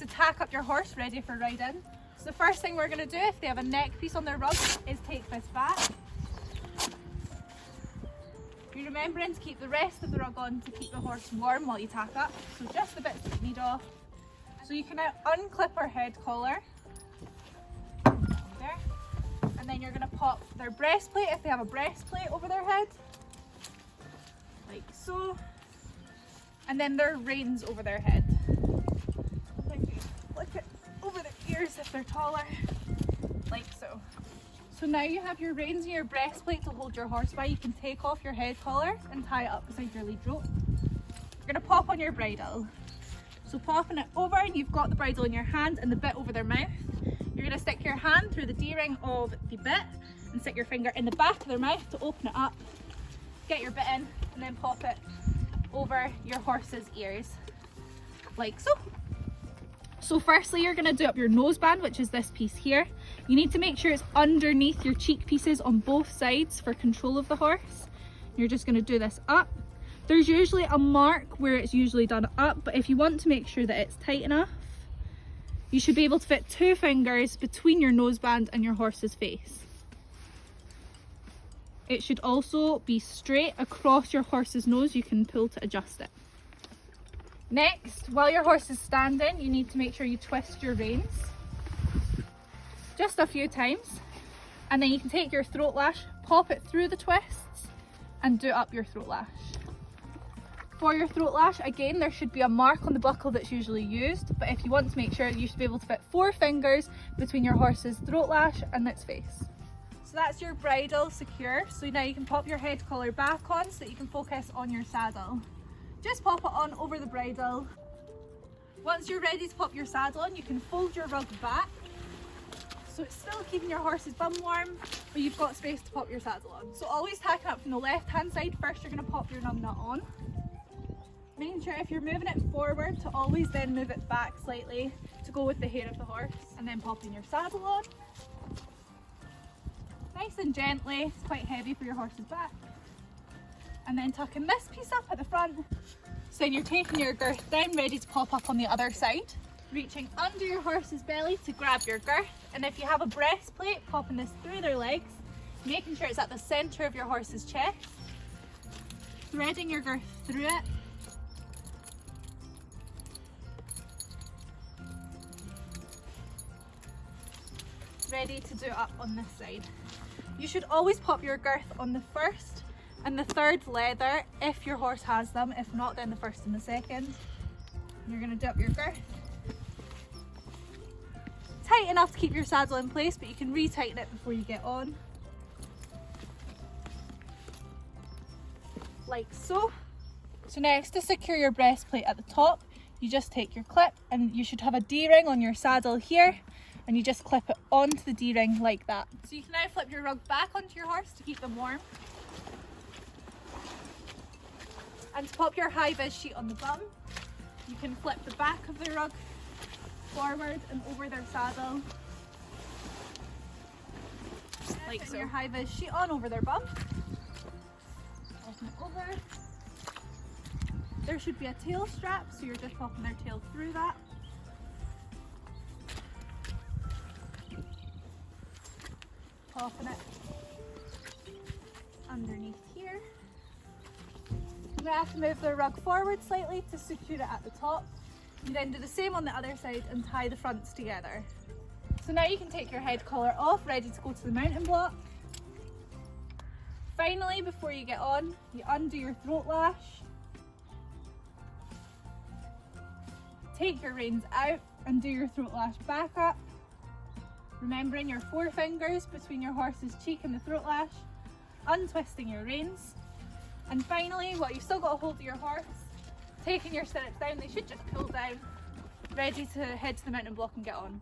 to tack up your horse ready for riding. So the first thing we're going to do if they have a neck piece on their rug is take this back. You're remembering to keep the rest of the rug on to keep the horse warm while you tack up. So just the bits that need off. So you can now unclip our head collar. There. And then you're going to pop their breastplate if they have a breastplate over their head. Like so. And then their reins over their head. And then you flip it over their ears if they're taller. Like so. So now you have your reins and your breastplate to hold your horse by. You can take off your head collar and tie it up beside your lead rope. You're going to pop on your bridle. So popping it over, and you've got the bridle in your hand and the bit over their mouth. You're going to stick your hand through the D-ring of the bit and stick your finger in the back of their mouth to open it up. Get your bit in and then pop it over your horse's ears. Like so. So firstly you're going to do up your noseband, which is this piece here. You need to make sure it's underneath your cheek pieces on both sides for control of the horse. You're just going to do this up. There's usually a mark where it's usually done up, but if you want to make sure that it's tight enough, you should be able to fit 2 fingers between your noseband and your horse's face. It should also be straight across your horse's nose. You can pull to adjust it. Next, while your horse is standing, you need to make sure you twist your reins just a few times, and then you can take your throat lash, pop it through the twists and do up your throat lash. For your throat lash, again, there should be a mark on the buckle that's usually used, but if you want to make sure, you should be able to fit 4 fingers between your horse's throat lash and its face. So that's your bridle secure. So now you can pop your head collar back on so that you can focus on your saddle. Just pop it on over the bridle. Once you're ready to pop your saddle on, you can fold your rug back. So it's still keeping your horse's bum warm, but you've got space to pop your saddle on. So always tacking up from the left hand side. First you're going to pop your numb nut on. Making sure if you're moving it forward to always then move it back slightly to go with the hair of the horse, and then popping your saddle on. Nice and gently, it's quite heavy for your horse's back. And then tucking this piece up at the front. So then you're taking your girth down, ready to pop up on the other side. Reaching under your horse's belly to grab your girth, and if you have a breastplate, popping this through their legs, making sure it's at the centre of your horse's chest. Threading your girth through it. Ready to do up on this side. You should always pop your girth on the first and the third leather if your horse has them. If not, then the first and the second. You're going to do up your girth. Tight enough to keep your saddle in place, but you can retighten it before you get on. Like so. So next, to secure your breastplate at the top, you just take your clip, and you should have a D-ring on your saddle here, and you just clip it onto the D-ring like that. So you can now flip your rug back onto your horse to keep them warm. And to pop your high-vis sheet on the bum, you can flip the back of the rug forward and over their saddle. Like so. Your high-vis sheet on over their bum. Popping it over. There should be a tail strap, so you're just popping their tail through that. Popping it underneath here. You're going to have to move the rug forward slightly to secure it at the top. You then do the same on the other side and tie the fronts together. So now you can take your head collar off, ready to go to the mounting block. Finally, before you get on, you undo your throat lash. Take your reins out and do your throat lash back up. Remembering your 4 fingers between your horse's cheek and the throat lash. Untwisting your reins. And finally, while you've still got a hold of your horse, taking your stirrups down, they should just pull down, ready to head to the mounting block and get on.